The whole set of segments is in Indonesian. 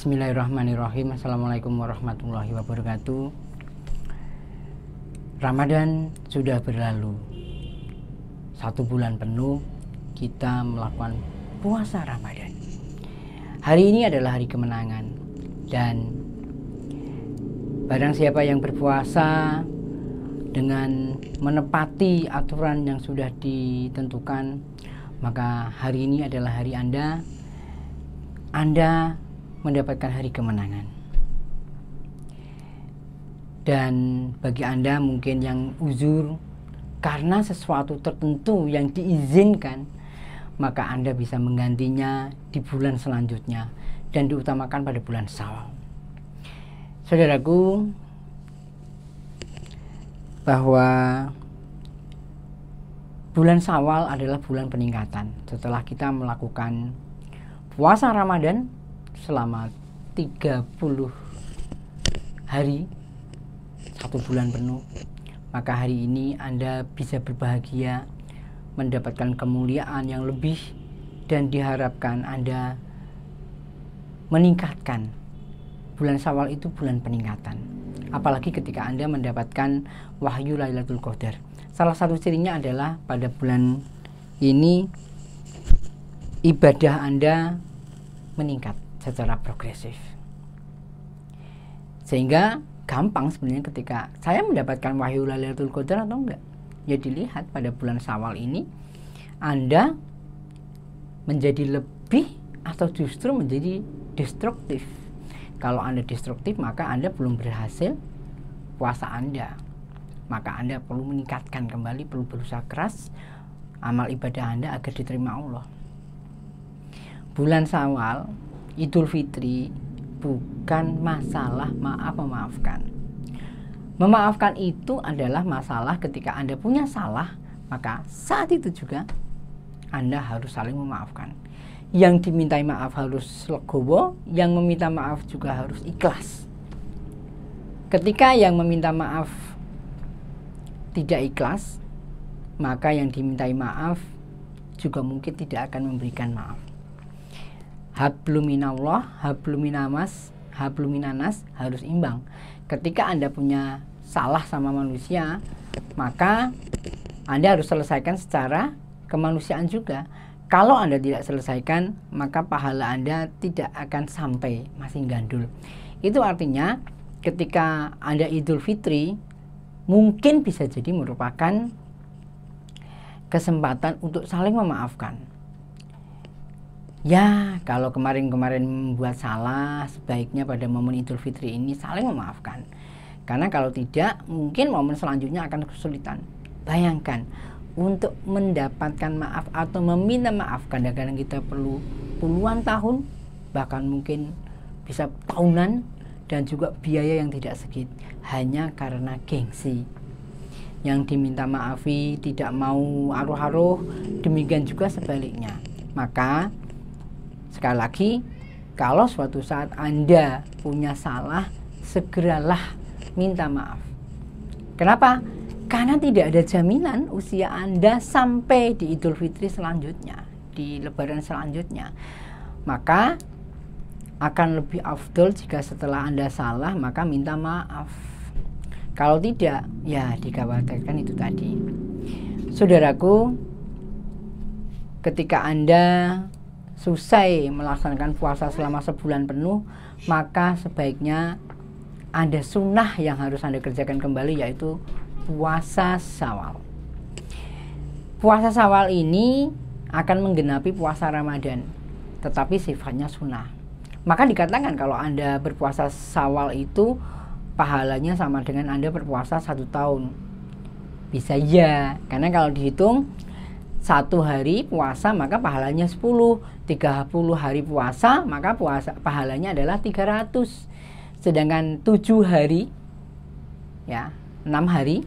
Bismillahirrahmanirrahim. Assalamualaikum warahmatullahi wabarakatuh. Ramadan sudah berlalu. 1 bulan penuh kita melakukan puasa Ramadan. Hari ini adalah hari kemenangan. Dan barang siapa yang berpuasa dengan menepati aturan yang sudah ditentukan, maka hari ini adalah hari Anda mendapatkan hari kemenangan. Dan bagi Anda mungkin yang uzur karena sesuatu tertentu yang diizinkan, maka Anda bisa menggantinya di bulan selanjutnya dan diutamakan pada bulan Syawal. Saudaraku, bahwa bulan Syawal adalah bulan peningkatan. Setelah kita melakukan puasa Ramadan selama 30 hari, 1 bulan penuh, maka hari ini Anda bisa berbahagia mendapatkan kemuliaan yang lebih, dan diharapkan Anda meningkatkan. Bulan Syawal itu bulan peningkatan, apalagi ketika Anda mendapatkan wahyu Lailatul Qadar. Salah satu cirinya adalah pada bulan ini ibadah Anda meningkat secara progresif, sehingga gampang sebenarnya ketika saya mendapatkan wahyu Lailatul Qadar atau enggak. Ya dilihat pada bulan Syawal ini Anda menjadi lebih atau justru menjadi destruktif. Kalau Anda destruktif, maka Anda belum berhasil puasa Anda. Maka Anda perlu meningkatkan kembali, perlu berusaha keras amal ibadah Anda agar diterima Allah. Bulan Syawal, Idul Fitri, bukan masalah maaf-memaafkan. Memaafkan itu adalah masalah ketika Anda punya salah, maka saat itu juga Anda harus saling memaafkan. Yang dimintai maaf harus legowo, yang meminta maaf juga harus ikhlas. Ketika yang meminta maaf tidak ikhlas, maka yang dimintai maaf juga mungkin tidak akan memberikan maaf. Habluminallah, habluminanas harus imbang. Ketika Anda punya salah sama manusia, maka Anda harus selesaikan secara kemanusiaan juga. Kalau Anda tidak selesaikan, maka pahala Anda tidak akan sampai, masih gandul. Itu artinya ketika Anda Idul Fitri, mungkin bisa jadi merupakan kesempatan untuk saling memaafkan. Ya, kalau kemarin-kemarin membuat salah, sebaiknya pada momen Idul Fitri ini saling memaafkan. Karena kalau tidak, mungkin momen selanjutnya akan kesulitan. Bayangkan, untuk mendapatkan maaf atau meminta maaf, kadang-kadang kita perlu puluhan tahun, bahkan mungkin bisa tahunan, dan juga biaya yang tidak sedikit, hanya karena gengsi. Yang diminta maafi tidak mau aruh-aruh, demikian juga sebaliknya. Maka sekali lagi, kalau suatu saat Anda punya salah, segeralah minta maaf. Kenapa? Karena tidak ada jaminan usia Anda sampai di Idul Fitri selanjutnya, di Lebaran selanjutnya. Maka akan lebih afdol jika setelah Anda salah, maka minta maaf. Kalau tidak, ya dikhawatirkan itu tadi. Saudaraku, ketika Anda selesai melaksanakan puasa selama sebulan penuh, maka sebaiknya ada sunnah yang harus Anda kerjakan kembali, yaitu puasa Syawal. Puasa Syawal ini akan menggenapi puasa Ramadan, tetapi sifatnya sunnah. Maka dikatakan kalau Anda berpuasa Syawal itu pahalanya sama dengan Anda berpuasa 1 tahun. Bisa ya, karena kalau dihitung 1 hari puasa maka pahalanya 10, 30 hari puasa maka pahalanya adalah 300. Sedangkan 7 hari, ya 6 hari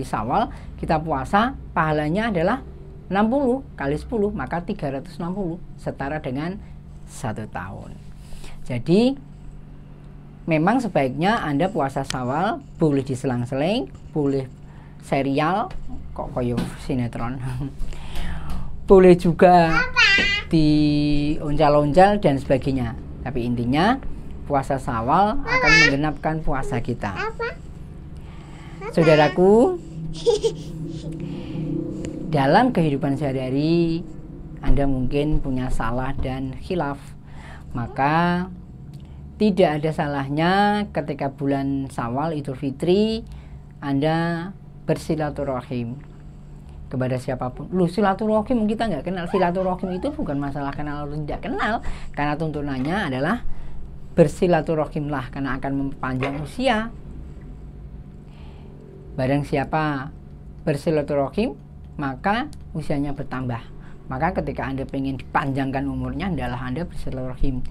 Syawal kita puasa, pahalanya adalah 60 kali 10, maka 360, setara dengan 1 tahun. Jadi memang sebaiknya Anda puasa Syawal boleh diselang-seling, boleh serial, kok koyo sinetron, boleh juga di oncal-oncal dan sebagainya. Tapi intinya puasa Syawal akan menggenapkan puasa kita. Saudaraku, dalam kehidupan sehari-hari Anda mungkin punya salah dan khilaf. Maka tidak ada salahnya ketika bulan Syawal Idul Fitri Anda bersilaturahim kepada siapapun. Loh, silaturahim kita nggak kenal. Silaturahim itu bukan masalah kenal atau tidak kenal, karena tuntunannya adalah bersilaturahimlah karena akan memperpanjang usia. Barang siapa bersilaturahim maka usianya bertambah. Maka ketika Anda ingin dipanjangkan umurnya, adalah Anda bersilaturahim.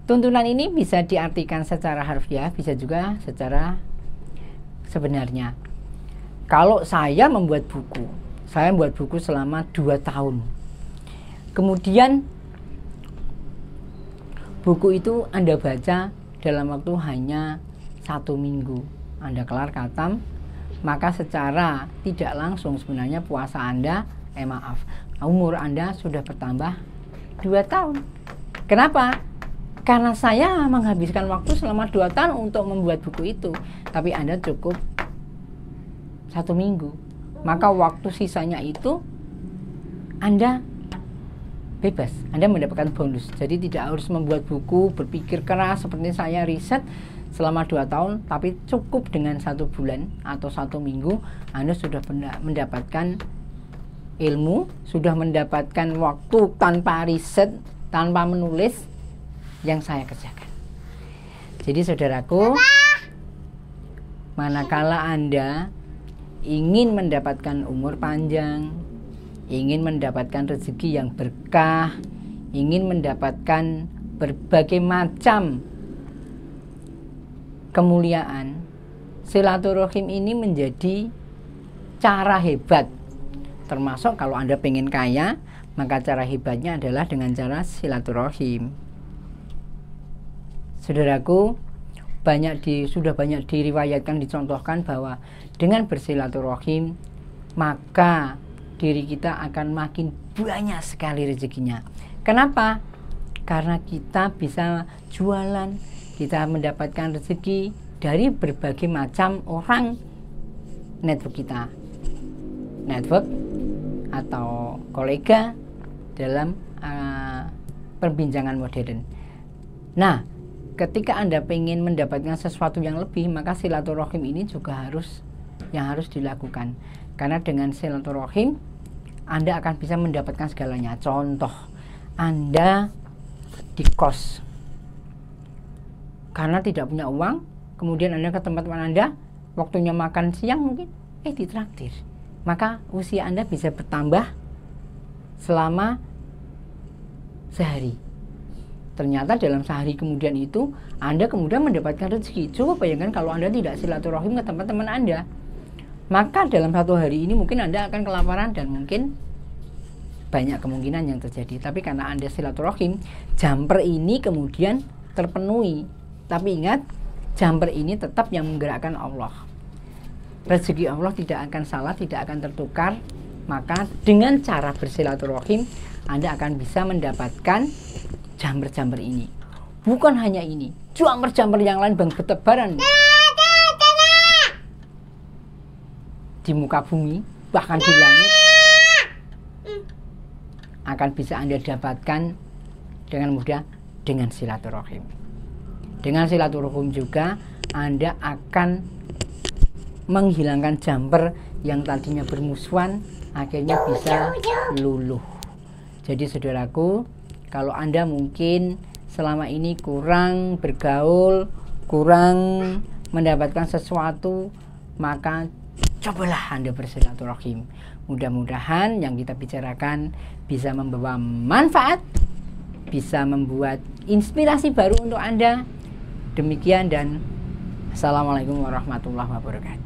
Tuntunan ini bisa diartikan secara harfiah, bisa juga secara sebenarnya. Kalau saya membuat buku selama 2 tahun. Kemudian buku itu Anda baca dalam waktu hanya 1 minggu. Anda kelar khatam, maka secara tidak langsung sebenarnya umur Anda sudah bertambah 2 tahun. Kenapa? Karena saya menghabiskan waktu selama 2 tahun untuk membuat buku itu, tapi Anda cukup 1 minggu. Maka waktu sisanya itu Anda bebas, Anda mendapatkan bonus. Jadi tidak harus membuat buku, berpikir keras seperti saya riset selama 2 tahun, tapi cukup dengan 1 bulan atau 1 minggu Anda sudah mendapatkan ilmu, sudah mendapatkan waktu tanpa riset, tanpa menulis yang saya kerjakan. Jadi saudaraku, manakala Anda ingin mendapatkan umur panjang, ingin mendapatkan rezeki yang berkah, ingin mendapatkan berbagai macam kemuliaan, silaturahim ini menjadi cara hebat. Termasuk kalau Anda pengen kaya, maka cara hebatnya adalah dengan cara silaturahim. Saudaraku, sudah banyak diriwayatkan, dicontohkan bahwa dengan bersilaturahim maka diri kita akan makin banyak sekali rezekinya. Kenapa? Karena kita bisa jualan, kita mendapatkan rezeki dari berbagai macam orang network kita, network atau kolega dalam perbincangan modern. Nah, ketika Anda ingin mendapatkan sesuatu yang lebih, maka silaturahim ini juga harus dilakukan. Karena dengan silaturahim Anda akan bisa mendapatkan segalanya. Contoh, Anda di kos karena tidak punya uang, kemudian Anda ke tempat teman Anda, waktunya makan siang mungkin ditraktir. Maka usia Anda bisa bertambah selama sehari. Ternyata dalam sehari kemudian itu Anda kemudian mendapatkan rezeki. Coba bayangkan kalau Anda tidak silaturahim ke tempat teman Anda, maka dalam 1 hari ini mungkin Anda akan kelaparan dan mungkin banyak kemungkinan yang terjadi. Tapi karena Anda silaturahim, jumper ini kemudian terpenuhi. Tapi ingat, jumper ini tetap yang menggerakkan Allah. Rezeki Allah tidak akan salah, tidak akan tertukar. Maka dengan cara bersilaturahim Anda akan bisa mendapatkan jumper-jumper ini. Bukan hanya ini, jumper-jumper yang lain bertebaran di muka bumi, bahkan di langit, akan bisa Anda dapatkan dengan mudah dengan silaturahim. Dengan silaturahim juga Anda akan menghilangkan jumper yang tadinya bermusuhan, akhirnya bisa luluh. Jadi saudaraku, kalau Anda mungkin selama ini kurang bergaul, kurang mendapatkan sesuatu, maka cobalah Anda bersilaturahim. Mudah-mudahan yang kita bicarakan bisa membawa manfaat, bisa membuat inspirasi baru untuk Anda. Demikian dan Assalamualaikum warahmatullahi wabarakatuh.